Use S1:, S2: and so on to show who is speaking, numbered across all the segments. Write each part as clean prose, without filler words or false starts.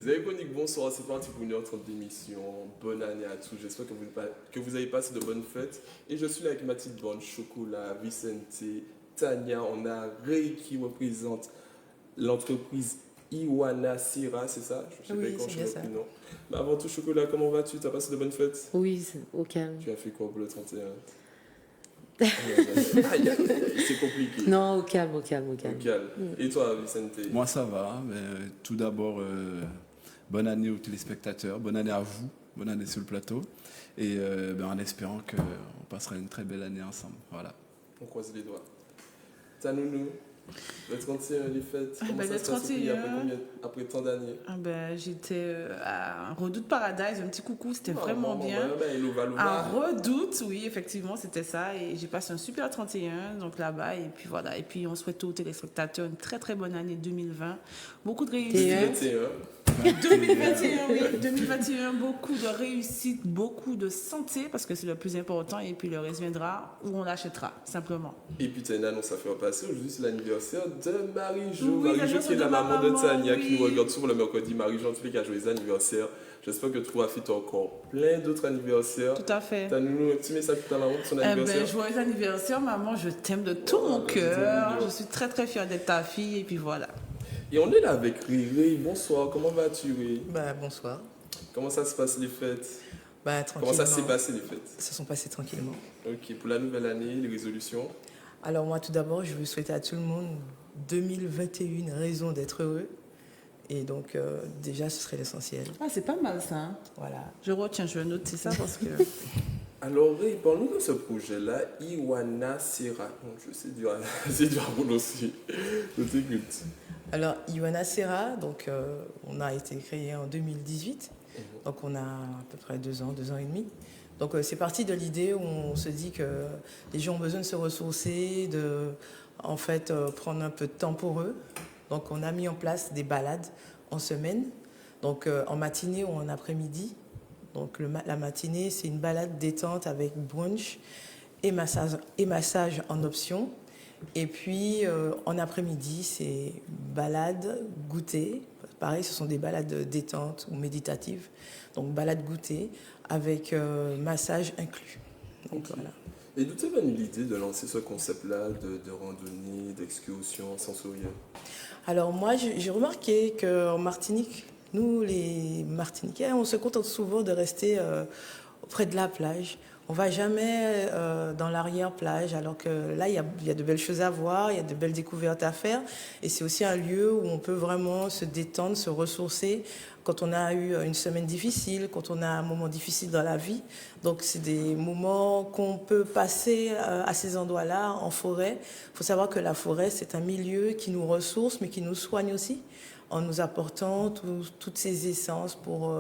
S1: Les amis chroniques, bonsoir, c'est parti pour 1h30 d'émission. Bonne année à tous, j'espère que vous avez passé de bonnes fêtes. Et je suis là avec Mathilde Bonne, Chocolat, Vicente, Tania. On a Ray qui représente l'entreprise Iwana Sira, c'est ça? Je sais
S2: Oui,
S1: pas quand
S2: c'est
S1: je
S2: bien
S1: l'ai
S2: ça.
S1: pris, non. Mais avant tout, Chocolat, comment vas-tu? T'as passé de bonnes fêtes?
S3: Oui, au calme.
S1: Tu as fait quoi pour le 31? Aïe, aïe, aïe, c'est compliqué.
S3: Non, au calme, au calme, au
S1: Au
S3: calme.
S1: calme. Et toi, Vicente?
S4: Moi, ça va. Mais tout d'abord, bonne année aux téléspectateurs, bonne année à vous, bonne année sur le plateau. Et en espérant qu'on passera une très belle année ensemble. Voilà.
S1: On croise les doigts. Tanounou, le 31, les fêtes, comment
S2: ben,
S1: ça
S2: le
S1: se passe au pays
S2: 31?
S1: après tant d'années?
S2: J'étais à Redoute Paradise, un petit coucou, c'était vraiment bien.
S1: Louva,
S2: À Redoute, oui, effectivement, c'était ça. Et j'ai passé un super 31, donc là-bas. Et puis voilà. Et puis on souhaite aux téléspectateurs une très très bonne année 2020. Beaucoup de réussite. 2021, oui. 2021, beaucoup de réussite, beaucoup de santé, parce que c'est le plus important. Et puis le reste viendra où on l'achètera, simplement.
S1: Et puis tu as une annonce à faire passer. Aujourd'hui, c'est l'anniversaire de Marie-Jo.
S2: Oui,
S1: Marie-Jo qui est la maman de Tania, qui
S2: oui.
S1: nous regarde souvent le mercredi. Marie-Jo, en tous les cas, joyeux anniversaire. J'espère que tu vas fêter encore plein d'autres anniversaires.
S2: Tout à fait.
S1: Tanounou, un petit message pour ta maman pour son anniversaire.
S2: Joyeux anniversaire, maman. Je t'aime de tout mon cœur. Je suis très très fière d'être ta fille. Et puis voilà.
S1: Et on est là avec Riri. Bonsoir, comment vas-tu, Riri?
S5: Bonsoir.
S1: Comment ça se passe les fêtes?
S5: Tranquillement.
S1: Comment ça s'est passé les fêtes?
S5: Ça se sont passées tranquillement.
S1: Ok, pour la nouvelle année, les résolutions?
S5: Alors moi, tout d'abord, je veux souhaiter à tout le monde 2021 raisons d'être heureux. Et donc, déjà, ce serait l'essentiel.
S2: Ah, c'est pas mal ça. Hein?
S5: Voilà.
S2: Je retiens, je vais noter ça parce que...
S1: Alors, Ray, parle-nous de ce projet-là, Iwana Sera. C'est dur à prononcer. Je t'écoute.
S5: Alors, Iwana Sera, donc, on a été créé en 2018. Donc, on a à peu près 2 ans et demi. Donc, c'est parti de l'idée où on se dit que les gens ont besoin de se ressourcer, de, en fait, prendre un peu de temps pour eux. Donc, on a mis en place des balades en semaine, donc en matinée ou en après-midi. Donc, la matinée, c'est une balade détente avec brunch et massage en option. Et puis, en après-midi, c'est balade, goûter. Pareil, ce sont des balades détente ou méditatives. Donc, balade goûter avec massage inclus. Donc,
S1: Okay.
S5: Voilà.
S1: Et d'où t'es venue l'idée de lancer ce concept-là de randonnée, d'excursion sensorielle?
S5: Alors, moi, j'ai remarqué qu'en Martinique, nous, les Martiniquais, on se contente souvent de rester près de la plage. On ne va jamais dans l'arrière-plage, alors que là, il y a de belles choses à voir, il y a de belles découvertes à faire. Et c'est aussi un lieu où on peut vraiment se détendre, se ressourcer quand on a eu une semaine difficile, quand on a un moment difficile dans la vie. Donc, c'est des moments qu'on peut passer à ces endroits-là, en forêt. Il faut savoir que la forêt, c'est un milieu qui nous ressource, mais qui nous soigne aussi, en nous apportant toutes ces essences pour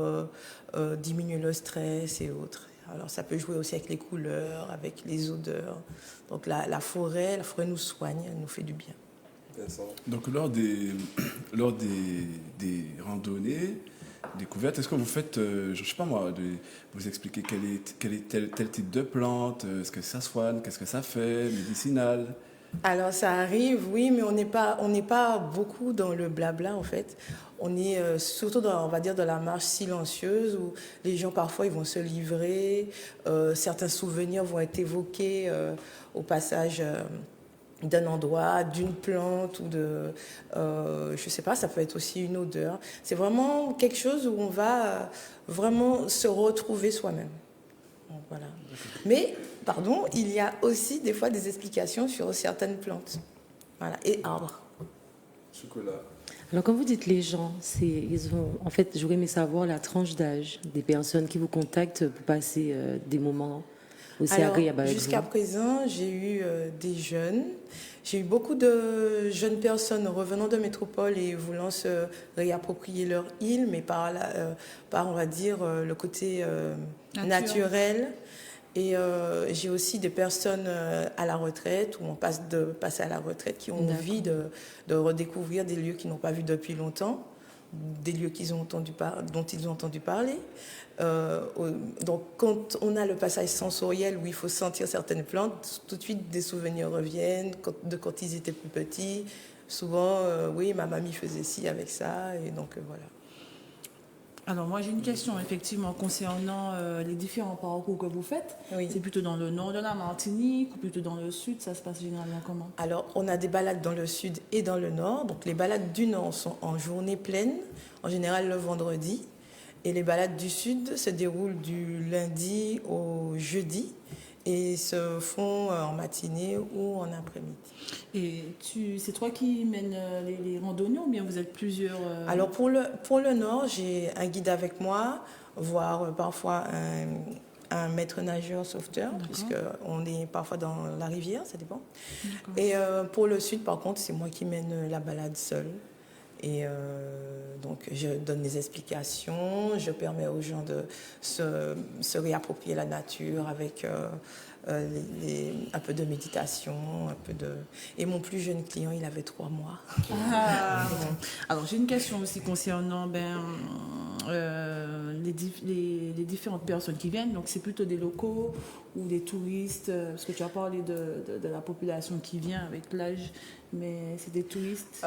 S5: diminuer le stress et autres. Alors ça peut jouer aussi avec les couleurs, avec les odeurs. Donc la forêt nous soigne, elle nous fait du bien.
S4: Donc lors des randonnées, découvertes, est-ce que vous faites, je ne sais pas moi, vous expliquer quel est tel type de plante, est-ce que ça soigne, qu'est-ce que ça fait, médicinal?
S5: Alors ça arrive, oui, mais on n'est pas beaucoup dans le blabla en fait. On est surtout dans, on va dire, dans la marche silencieuse où les gens parfois ils vont se livrer, certains souvenirs vont être évoqués au passage d'un endroit, d'une plante ou de, je sais pas, ça peut être aussi une odeur. C'est vraiment quelque chose où on va vraiment se retrouver soi-même. Donc, voilà. Mais, pardon, il y a aussi des fois des explications sur certaines plantes, voilà, et arbres.
S1: Chocolat.
S3: Alors, quand vous dites les gens, en fait, j'aurais aimé savoir la tranche d'âge des personnes qui vous contactent pour passer des moments aussi agréables avec vous.
S5: Jusqu'à présent, j'ai eu des jeunes. J'ai eu beaucoup de jeunes personnes revenant de métropole et voulant se réapproprier leur île, mais par on va dire, le côté naturel. Et j'ai aussi des personnes à la retraite, où on passe de passer à la retraite, qui ont envie de redécouvrir des lieux qu'ils n'ont pas vus depuis longtemps, des lieux dont ils ont entendu parler. Donc quand on a le passage sensoriel où il faut sentir certaines plantes, tout de suite des souvenirs reviennent de quand ils étaient plus petits. Souvent, oui, ma mamie faisait ci avec ça, et donc voilà.
S2: Alors moi j'ai une question effectivement concernant les différents parcours que vous faites.
S5: Oui.
S2: C'est plutôt dans le nord de la Martinique ou plutôt dans le sud? Ça se passe généralement comment?
S5: Alors, on a des balades dans le sud et dans le nord. Donc, les balades du nord sont en journée pleine, en général le vendredi. Et les balades du sud se déroulent du lundi au jeudi et se font en matinée ou en après-midi.
S2: Et c'est toi qui mènes les randonnées ou bien vous êtes plusieurs
S5: Alors, pour le nord, j'ai un guide avec moi, voire parfois un maître nageur sauveteur, puisqu'on est parfois dans la rivière, ça dépend.
S2: D'accord.
S5: Et pour le sud, par contre, c'est moi qui mène la balade seule. Et donc, je donne des explications, je permets aux gens de se réapproprier la nature avec un peu de méditation, Et mon plus jeune client, il avait 3 mois.
S2: Ah. Alors j'ai une question aussi concernant les différentes personnes qui viennent. Donc c'est plutôt des locaux ou des touristes, parce que tu as parlé de la population qui vient avec l'âge, mais c'est des touristes.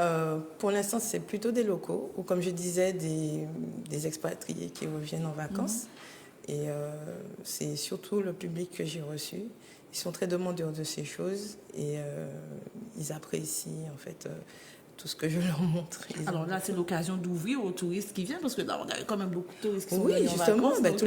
S5: Pour l'instant, c'est plutôt des locaux, ou comme je disais, des expatriés qui reviennent en vacances. Et c'est surtout le public que j'ai reçu. Ils sont très demandeurs de ces choses et ils apprécient en fait tout ce que je leur montre.
S2: Alors là, c'est l'occasion d'ouvrir aux touristes qui viennent, parce que là, on a quand même beaucoup de touristes qui sont
S5: oui,
S2: venus en
S5: justement,
S2: vacances.
S5: tout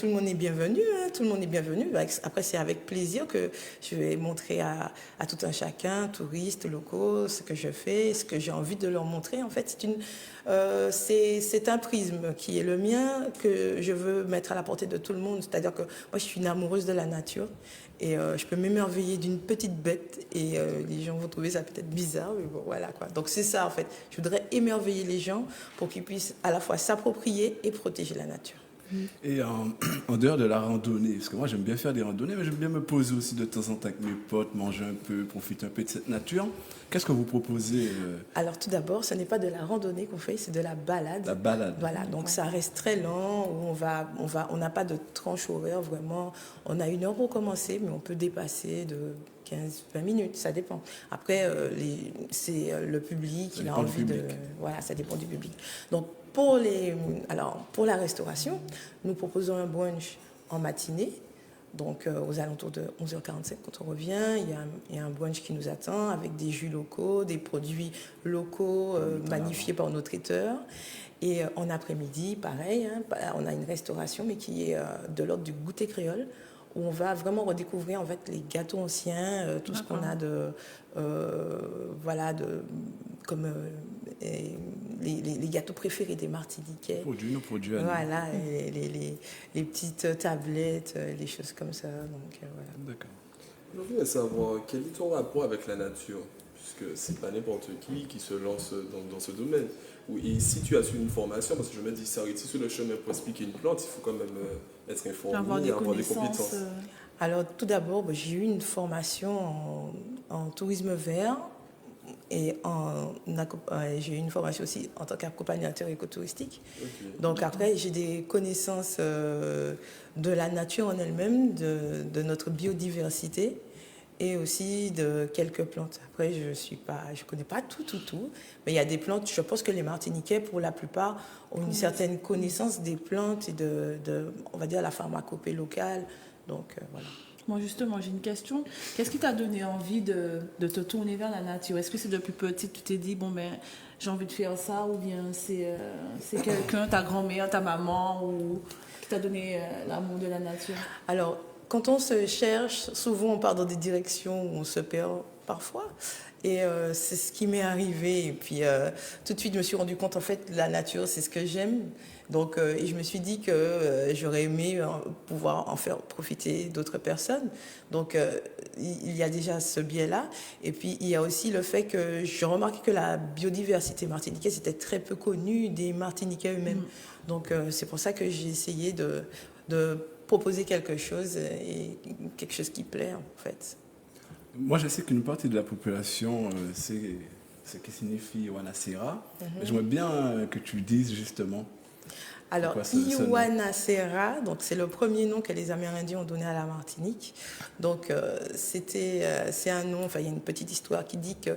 S5: le monde est bienvenu. Tout le monde est bienvenu. Après, c'est avec plaisir que je vais montrer à tout un chacun, touristes, locaux, ce que je fais, ce que j'ai envie de leur montrer. En fait, c'est un prisme qui est le mien, que je veux mettre à la portée de tout le monde. C'est-à-dire que moi, je suis une amoureuse de la nature. Et je peux m'émerveiller d'une petite bête et les gens vont trouver ça peut-être bizarre, mais bon, voilà quoi. Donc c'est ça en fait. Je voudrais émerveiller les gens pour qu'ils puissent à la fois s'approprier et protéger la nature.
S4: Et en dehors de la randonnée, parce que moi j'aime bien faire des randonnées, mais j'aime bien me poser aussi de temps en temps avec mes potes, manger un peu, profiter un peu de cette nature. Qu'est-ce que vous proposez
S5: Alors tout d'abord, ce n'est pas de la randonnée qu'on fait, c'est de la balade.
S4: La balade.
S5: Voilà, donc ça reste très lent, où on n'a pas de tranche horaire vraiment. On a 1 heure pour commencer, mais on peut dépasser de 15-20 minutes, ça dépend. Après, c'est le public, il a envie de... Voilà, ça dépend du public. Donc, pour la restauration, nous proposons un brunch en matinée, donc aux alentours de 11h45 quand on revient. Il y a un brunch qui nous attend avec des jus locaux, des produits locaux magnifiés par nos traiteurs. Et en après-midi, pareil, on a une restauration, mais qui est de l'ordre du goûter créole, où on va vraiment redécouvrir en fait les gâteaux anciens, tout ce qu'on a comme les gâteaux préférés des Martiniquais.
S4: Nos produits.
S5: Voilà, les petites tablettes, les choses comme ça. Donc, voilà.
S4: D'accord.
S1: Je voulais savoir quel est ton rapport avec la nature, puisque c'est pas n'importe qui se lance dans ce domaine. Et si tu as suivi une formation, parce que je me dis, s'arrêter sur le chemin pour expliquer une plante, il faut quand même être informé, avoir des compétences.
S5: Alors, tout d'abord, j'ai eu une formation en tourisme vert et j'ai eu une formation aussi en tant qu'accompagnateur écotouristique. Okay. Donc, après, j'ai des connaissances de la nature en elle-même, de notre biodiversité et aussi de quelques plantes. Après, je connais pas tout, mais il y a des plantes, je pense que les Martiniquais, pour la plupart, ont une certaine connaissance des plantes et on va dire, la pharmacopée locale. Donc, voilà.
S2: Moi, justement, j'ai une question. Qu'est-ce qui t'a donné envie de te tourner vers la nature? Est-ce que c'est depuis petite, tu t'es dit, j'ai envie de faire ça, ou bien c'est quelqu'un, ta grand-mère, ta maman, ou qui t'a donné l'amour de la nature?
S5: Alors, quand on se cherche, souvent on part dans des directions où on se perd parfois. Et c'est ce qui m'est arrivé. Et puis, tout de suite, je me suis rendu compte, en fait, la nature, c'est ce que j'aime. Donc, et je me suis dit que j'aurais aimé pouvoir en faire profiter d'autres personnes. Donc, il y a déjà ce biais-là. Et puis, il y a aussi le fait que j'ai remarqué que la biodiversité martiniquaise était très peu connue des Martiniquais eux-mêmes. Donc, c'est pour ça que j'ai essayé de proposer quelque chose, et quelque chose qui plaît, en fait.
S4: Moi, je sais qu'une partie de la population, c'est ce qui signifie Wanasera. J'aimerais bien que tu dises justement.
S5: Alors,
S4: Pourquoi ce nom?
S5: Ioanacera, donc c'est le premier nom que les Amérindiens ont donné à la Martinique. Donc, c'est un nom, enfin, il y a une petite histoire qui dit que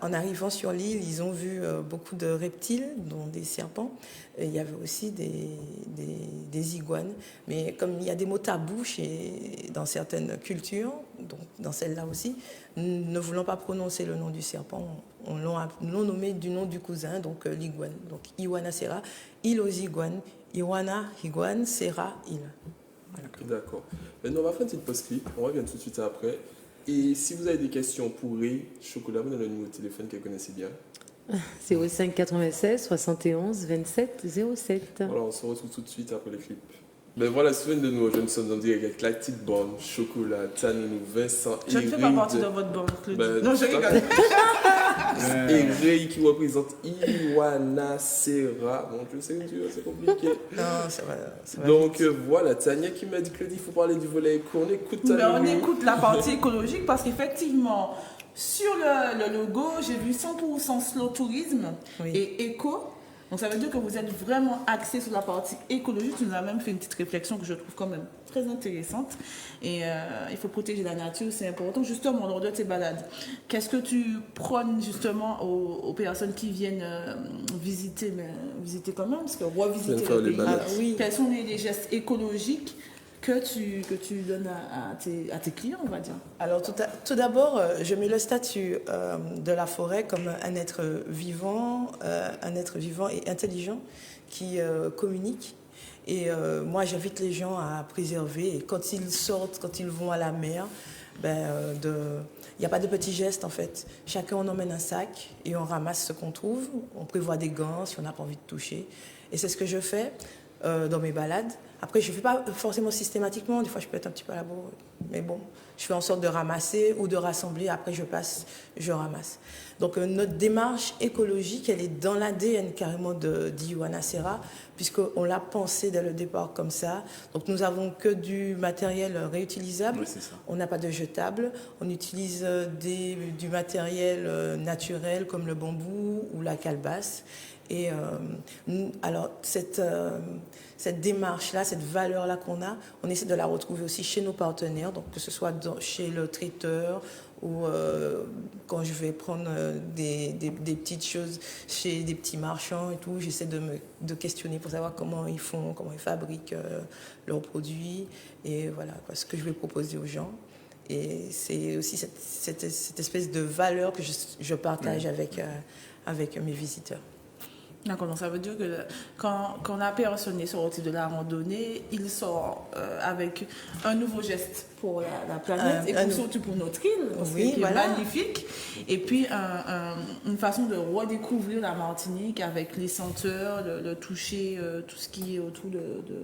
S5: en arrivant sur l'île, ils ont vu beaucoup de reptiles, dont des serpents. Et il y avait aussi des iguanes. Mais comme il y a des mots tabous dans certaines cultures, donc dans celle-là aussi, ne voulant pas prononcer le nom du serpent, on l'ont nommé du nom du cousin, donc l'iguane. Donc Ioanacera, île aux iguanes, Ioana, iguane, Sera, île. Voilà.
S1: D'accord. Maintenant, on va faire une petite pause clip. On revient tout de suite après. Et si vous avez des questions pour Ray Chocolat, vous avez le numéro de téléphone qu'elle connaissait bien.
S3: 05 96 71 27 07.
S1: Voilà, on se retrouve tout de suite après le clip. Ben voilà, souvenez de nous, nous sommes en direct avec la petite bande, Chocolat, Tanou, Vincent et
S2: Je ne fais pas partie de votre bande, Claudie.
S1: Ben,
S2: Non, je rigole.
S1: Et Ray qui représente Ioanacera. Bon, je sais que c'est compliqué.
S5: Non, ça va
S1: Donc
S5: vite.
S1: voilà, Tania qui m'a dit, Claudie, il faut parler du volet éco. On écoute
S2: Mais on
S1: Tanou.
S2: écoute la partie écologique parce qu'effectivement, sur le logo, j'ai vu 100% slow tourisme
S5: Oui.
S2: et éco. Donc ça veut dire que vous êtes vraiment axé sur la partie écologique. Tu nous as même fait une petite réflexion que je trouve quand même très intéressante. Et il faut protéger la nature, c'est important. Justement, lors de tes balades, qu'est-ce que tu prônes justement aux personnes qui viennent visiter quand même, parce que revisiter
S1: faire
S2: le
S1: les
S2: pays.
S1: balades.
S5: Ah, oui.
S2: Quels sont les gestes écologiques que tu donnes à tes clients, on va dire?
S5: Alors tout d'abord, je mets le statut de la forêt comme un être vivant et intelligent qui communique. Et moi, j'invite les gens à préserver. Et quand ils sortent, quand ils vont à la mer, il n'y a pas de petits gestes en fait. Chacun on emmène un sac et on ramasse ce qu'on trouve. On prévoit des gants si on n'a pas envie de toucher. Et c'est ce que je fais dans mes balades. Après, je ne fais pas forcément systématiquement. Des fois, je peux être un petit peu à la bourre. Mais bon, je fais en sorte de ramasser ou de rassembler. Après, je passe, je ramasse. Donc, notre démarche écologique, elle est dans l'ADN carrément d'Ioanacera, puisqu'on l'a pensé dès le départ comme ça. Donc, nous n'avons que du matériel réutilisable.
S4: Oui, c'est ça.
S5: On n'a pas de jetable. On utilise du matériel naturel comme le bambou ou la calebasse. Et alors, cette démarche-là, cette valeur-là qu'on a, on essaie de la retrouver aussi chez nos partenaires, donc que ce soit chez le traiteur ou quand je vais prendre des petites choses chez des petits marchands et tout, j'essaie de questionner pour savoir comment ils font, comment ils fabriquent leurs produits et voilà ce que je vais proposer aux gens. Et c'est aussi cette espèce de valeur que je partage avec mes visiteurs.
S2: D'accord, donc ça veut dire que quand la personne est sortie de la randonnée, il sort avec un nouveau geste pour la planète et surtout pour notre île,
S5: oui,
S2: qui
S5: voilà.
S2: est magnifique. Et puis une façon de redécouvrir la Martinique avec les senteurs, le toucher, tout ce qui est autour de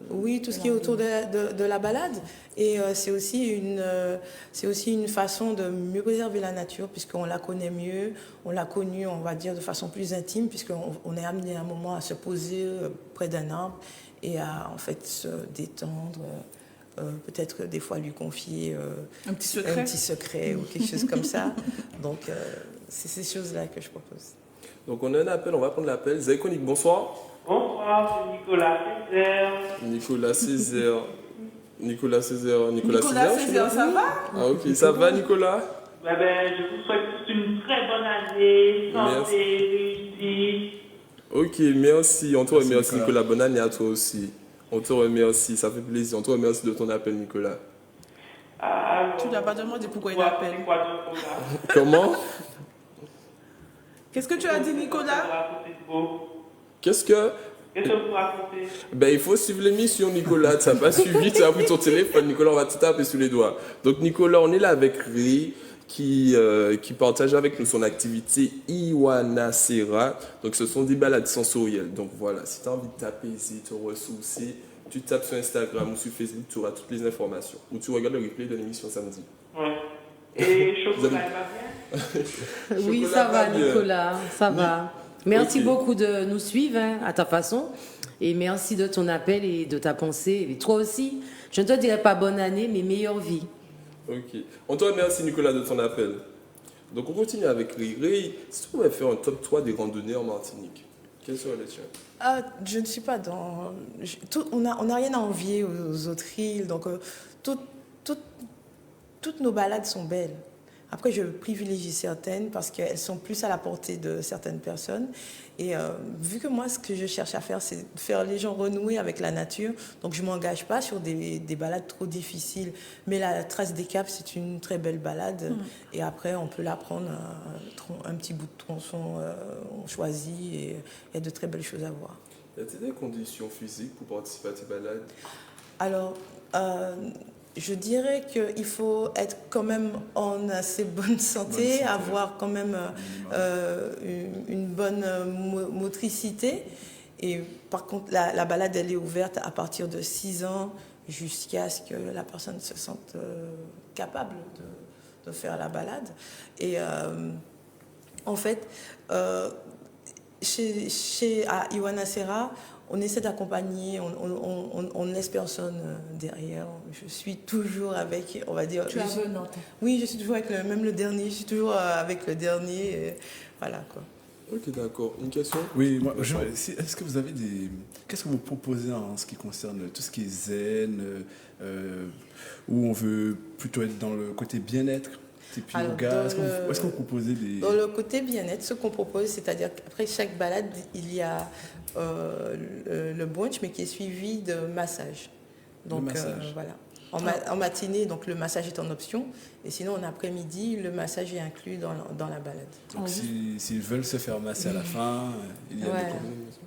S5: oui, tout ce qui est autour de la balade. Et c'est aussi une façon de mieux préserver la nature, puisqu'on la connaît mieux, on l'a connue, on va dire, de façon plus intime, puisqu'on est amené à un moment à se poser près d'un arbre et à en fait se détendre, peut-être des fois lui confier
S2: un petit secret
S5: ou quelque chose comme ça. Donc c'est ces choses-là que je propose.
S1: Donc on a un appel, on va prendre l'appel. Zaïkonik, bonsoir.
S6: Bonsoir, c'est Nicolas Césaire.
S1: Nicolas Césaire. Nicolas Césaire,
S2: ça va?
S1: Ah ok, ça va Nicolas?
S6: Je vous souhaite tous une très bonne année, santé, réussite.
S1: Ok, merci. On te remercie Nicolas. Bonne année à toi aussi. On te remercie, ça fait plaisir. On te remercie de ton appel Nicolas.
S6: Alors,
S2: Tu ne l'as pas demandé pourquoi il appelle.
S6: C'est quoi ton programme?
S1: Comment?
S2: Qu'est-ce que tu as dit Nicolas?
S1: Qu'est-ce que
S6: vous racontez?
S1: Ben, il faut suivre l'émission, Nicolas. Tu n'as pas suivi, tu as pris ton téléphone. Nicolas, on va te taper sous les doigts. Donc, Nicolas, on est là avec Ray qui partage avec nous son activité Ioanacera. Donc, ce sont des balades sensorielles. Donc, voilà, si tu as envie de t'apaiser, te ressourcer, tu tapes sur Instagram ou sur Facebook, tu auras toutes les informations. Ou tu regardes le replay de l'émission samedi.
S6: Ouais. Et Chocolat, elle va bien?
S3: Oui,
S1: Chocolat
S3: ça va,
S1: bien.
S3: Nicolas, ça va. Merci
S1: Ok.
S3: beaucoup de nous suivre à ta façon. Et merci de ton appel et de ta pensée. Et toi aussi, je ne te dirai pas bonne année, mais meilleure vie.
S1: Ok. On te remercie, Nicolas, de ton appel. Donc, on continue avec Ray. Ray, si tu pouvais faire un top 3 des randonnées en Martinique. Quel serait le tien?
S5: Je ne suis pas dans... on n'a rien à envier aux autres îles, donc toutes nos balades sont belles. Après, je privilégie certaines parce qu'elles sont plus à la portée de certaines personnes. Et vu que moi, ce que je cherche à faire, c'est de faire les gens renouer avec la nature. Donc, je ne m'engage pas sur des balades trop difficiles. Mais la Trace des Caps, c'est une très belle balade. Et après, on peut la prendre un petit bout de tronçon, on choisit. Et il y a de très belles choses à voir.
S1: Y a-t-il des conditions physiques pour participer à ces balades?
S5: Alors, je dirais qu'il faut être quand même en assez bonne santé, avoir quand même une bonne motricité. Et par contre, la balade, elle est ouverte à partir de 6 ans jusqu'à ce que la personne se sente capable de faire la balade. Et en fait, à Iwana Serra, on essaie d'accompagner, on ne laisse personne derrière. Je suis toujours avec, on va dire...
S2: Tu as venante.
S5: Oui, je suis toujours avec même le dernier, je suis toujours avec le dernier. Voilà, quoi.
S1: Ok, d'accord. Une question?
S4: Oui, moi, est-ce que vous avez des... Qu'est-ce que vous proposez en ce qui concerne tout ce qui est zen, où on veut plutôt être dans le côté bien-être? Est-ce que vous proposez des...
S5: Dans le côté bien-être, ce qu'on propose, c'est-à-dire qu'après chaque balade, il y a le brunch, mais qui est suivi de massage. Donc, voilà. En matinée, donc le massage est en option. Et sinon, en après-midi, le massage est inclus dans la balade.
S4: Donc, s'ils veulent se faire masser à la fin, il y a des combinaisons.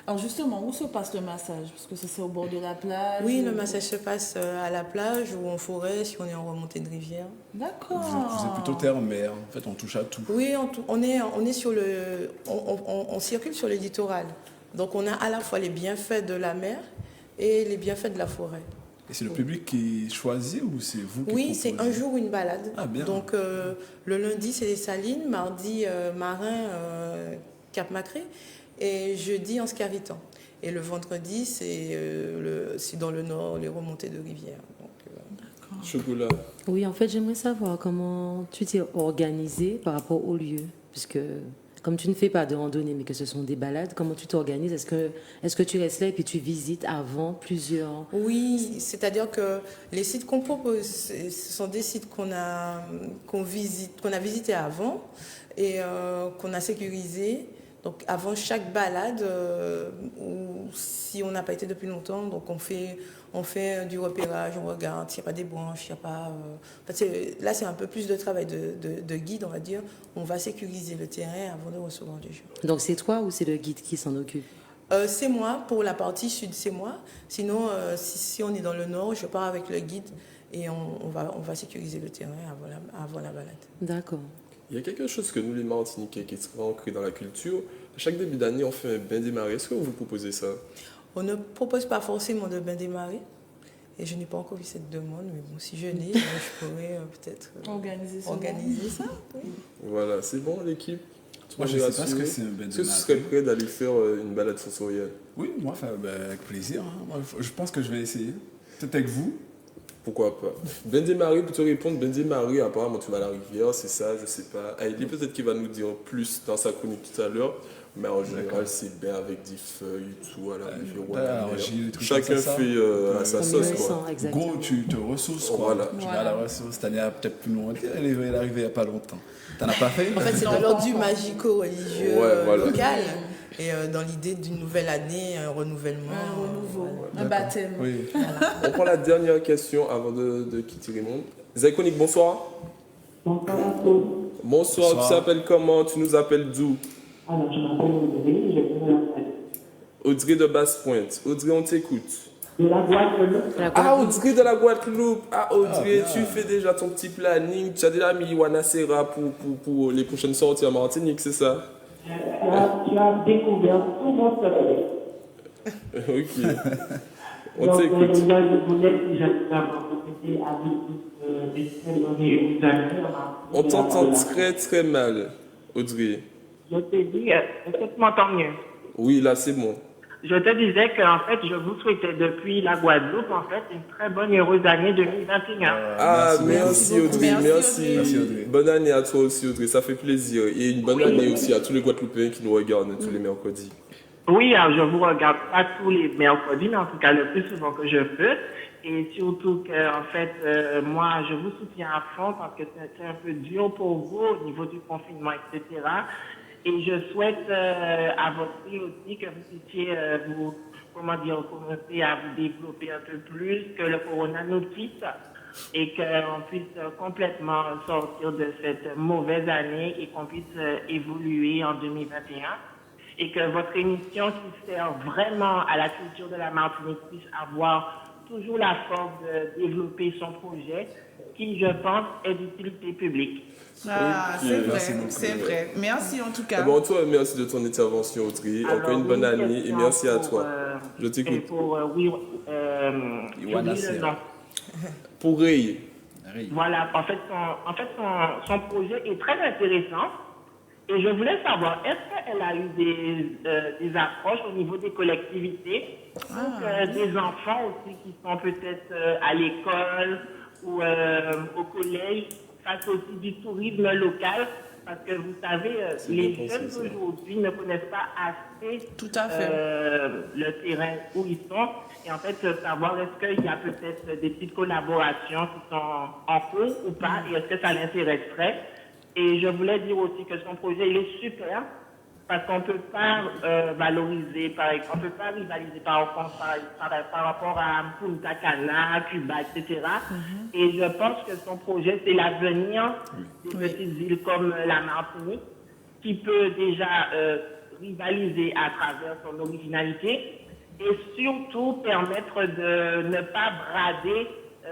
S2: Alors justement, où se passe le massage? Parce que c'est au bord de la plage?
S5: Oui, le massage se passe à la plage ou en forêt si on est en remontée de rivière.
S2: D'accord.
S4: Vous êtes plutôt terre-mer, en fait, on touche à tout.
S5: Oui, on est sur on circule sur le littoral. Donc on a à la fois les bienfaits de la mer et les bienfaits de la forêt.
S4: Et c'est le public qui choisit ou c'est vous qui
S5: Oui, c'est un jour une balade.
S4: Ah, bien.
S5: Donc le lundi, c'est les Salines, mardi, Marin, Cap-Macré, et jeudi, en Scavitan. Et le vendredi, c'est dans le nord, les remontées de rivière.
S2: D'accord.
S1: Chocolat.
S3: Oui, en fait, j'aimerais savoir comment tu t'es organisé par rapport au lieu. Puisque, comme tu ne fais pas de randonnée, mais que ce sont des balades, comment tu t'organises? Est-ce que tu restes là et puis tu visites avant plusieurs...
S5: Oui, c'est-à-dire que les sites qu'on propose, ce sont des sites qu'on a visités avant et qu'on a sécurisés. Donc avant chaque balade, ou si on n'a pas été depuis longtemps, donc on fait du repérage, on regarde s'il n'y a pas des branches, s'il n'y a pas... là, c'est un peu plus de travail de guide, on va dire. On va sécuriser le terrain avant de recevoir les gens.
S3: Donc c'est toi ou c'est le guide qui s'en occupe?
S5: C'est moi, pour la partie sud, c'est moi. Sinon, si on est dans le nord, je pars avec le guide et on va sécuriser le terrain avant la balade.
S3: D'accord.
S1: Il y a quelque chose que nous, les Martiniquais, qui est ancré dans la culture. À chaque début d'année, on fait un bain des marées. Est-ce que vous proposez ça?
S5: On ne propose pas forcément de bain des marées. Et je n'ai pas encore eu cette demande, mais bon, si je l'ai, je pourrais peut-être organiser ça. Oui.
S1: Voilà, c'est bon, l'équipe?
S4: Moi, je ne sais pas ce que c'est un bain des marées.
S1: Est-ce que tu serais prêt d'aller faire une balade sensorielle?
S4: Oui, moi, avec plaisir. Hein. Moi, je pense que je vais essayer. Peut-être avec vous.
S1: Pourquoi pas? Bain des marées, pour te répondre, bain des marées, apparemment tu vas à la rivière, c'est ça, je sais pas. Heidi peut-être qu'il va nous dire plus dans sa chronique tout à l'heure, mais en général c'est bien avec des feuilles et tout à la rivière ou à la mer. Chacun fait à sa sauce, quoi.
S4: Gros, tu te ressources, quoi.
S1: Voilà.
S4: Tu vas à la ressource. Cette année, peut-être plus loin. Elle est arrivée il n'y a pas longtemps. T'en as pas fait?
S5: En fait, c'est de l'ordre du magico-religieux local. Et dans l'idée d'une nouvelle année, un renouvellement.
S2: Un renouveau, un baptême.
S4: Oui.
S5: Voilà.
S1: On prend la dernière question avant de quitter Raymond. Zaïkonik, bonsoir.
S6: Bonsoir à tous.
S1: Bonsoir, tu t'appelles comment? Tu nous appelles d'où?
S6: Alors, je m'appelle Audrey, je viens de la
S1: Audrey de Basse-Pointe. Audrey, on t'écoute.
S6: De la Guadeloupe.
S1: Ah, Audrey de la Guadeloupe. Ah, Audrey, tu fais déjà ton petit planning. Tu as déjà mis Iwana Serra pour les prochaines sorties en Martinique, c'est ça?
S6: Tu as découvert tout mon secret.
S1: Ok. On
S6: Donc,
S1: t'écoute.
S6: là, je voulais que j'avais profité avec des cérémonies et des amis.
S1: On t'entend très très mal, Audrey.
S6: Je t'ai dit, est-ce que tu m'entends mieux?
S1: Oui, là c'est bon.
S6: Je te disais qu'en fait, je vous souhaitais depuis la Guadeloupe, en fait, une très bonne et heureuse année 2021.
S1: Merci Audrey, merci.
S4: Audrey.
S1: Bonne année à toi aussi Audrey, ça fait plaisir. Et une bonne année aussi à tous les Guadeloupéens qui nous regardent tous les mercredis.
S6: Oui, alors je vous regarde pas tous les mercredis, mais en tout cas le plus souvent que je peux. Et surtout que, en fait, moi, je vous soutiens à fond parce que c'est un peu dur pour vous au niveau du confinement, etc. Et je souhaite à votre prix aussi que vous puissiez commencer à vous développer un peu plus, que le corona nous quitte et qu'on puisse complètement sortir de cette mauvaise année et qu'on puisse évoluer en 2021. Et que votre émission qui sert vraiment à la culture de la Martinique puisse avoir toujours la force de développer son projet qui, je pense, est d'utilité publique.
S2: Ah, c'est vrai, c'est vrai. Merci en tout cas.
S1: Bon, toi, merci de ton intervention Audrey.
S6: Alors,
S1: encore une bonne année et merci à toi. Je t'écoute.
S4: Iwana Serra.
S1: Pour Ray.
S6: Voilà, en fait, son projet est très intéressant. Et je voulais savoir, est-ce qu'elle a eu des approches au niveau des collectivités, des enfants aussi qui sont peut-être à l'école ou au collège, face aussi du tourisme local, parce que vous savez, les jeunes aujourd'hui ne connaissent pas assez
S2: Tout à fait.
S6: le terrain où ils sont. Et en fait, savoir est-ce qu'il y a peut-être des petites collaborations qui sont en cours ou pas, et est-ce que ça l'intéresserait. Et je voulais dire aussi que son projet, il est super, parce qu'on ne peut pas valoriser, par exemple, on ne peut pas rivaliser par rapport à Punta Cana, Cuba, etc. Et je pense que son projet, c'est l'avenir des petites îles comme la Martinique, qui peut déjà rivaliser à travers son originalité et surtout permettre de ne pas brader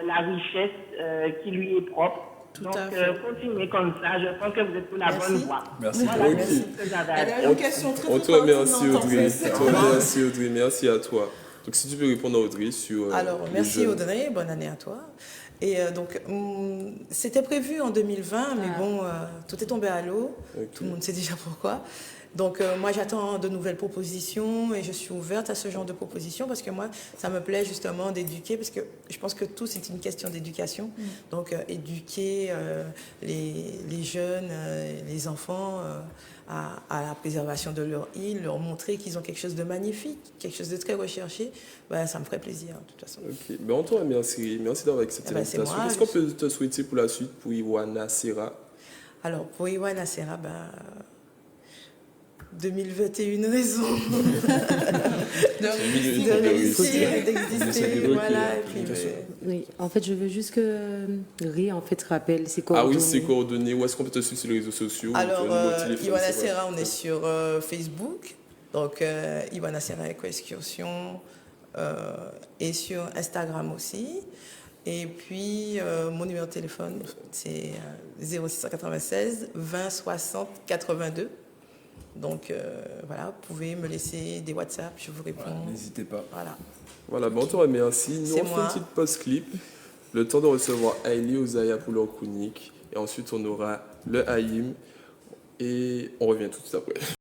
S6: la richesse qui lui est propre. Donc, continuez comme ça. Je pense que vous êtes sur la bonne voie.
S4: Merci.
S6: Voilà,
S1: Ok.
S6: c'est ce que j'avais à dire.
S2: Elle a une question très
S1: On te remercie
S2: pertinente, en
S1: Audrey.
S2: fait.
S1: On te remercie Audrey, merci à toi. Donc si tu peux répondre à Audrey sur...
S5: Alors,
S1: les
S5: merci
S1: jeunes.
S5: Audrey, bonne année à toi. Et donc, c'était prévu en 2020, mais bon, tout est tombé à l'eau.
S1: Ok.
S5: Tout le monde sait déjà pourquoi. Donc, moi, j'attends de nouvelles propositions et je suis ouverte à ce genre de propositions parce que moi, ça me plaît justement d'éduquer parce que je pense que tout, c'est une question d'éducation. Donc, éduquer les jeunes, les enfants à la préservation de leur île, leur montrer qu'ils ont quelque chose de magnifique, quelque chose de très recherché, ben, ça me ferait plaisir, de toute façon.
S1: Ok, ben on te remercie. Merci d'avoir accepté
S5: Eh ben, c'est
S1: l'invitation.
S5: moi,
S1: Qu'est-ce qu'on peut te souhaiter pour la suite pour Iwana Serra?
S5: Alors, pour Iwana Serra, ben, 2021 raison d'exister, voilà. Et puis,
S3: Oui, en fait, je veux juste que Ri, en fait, rappelle ses
S1: Ah
S3: coordonnées.
S1: oui, ses coordonnées. Où est-ce qu'on peut te suivre sur les réseaux sociaux?
S5: alors,
S1: Ton numéro de téléphone,
S5: Iwana
S1: c'est quoi?
S5: Serra, on est sur Facebook, donc Iwana Serra Eco-Excursion, et sur Instagram aussi. Et puis, mon numéro de téléphone, c'est 0696 20 60 82. Donc, voilà, vous pouvez me laisser des WhatsApp, je vous réponds.
S4: Voilà, n'hésitez pas.
S5: Voilà.
S1: Voilà, bon, on te remercie. Nous,
S5: C'est
S1: on fait
S5: moi.
S1: une petite pause clip. Le temps de recevoir Hailey Ozaya pour leur chronique. Et ensuite, on aura le Haïm. Et on revient tout de suite après.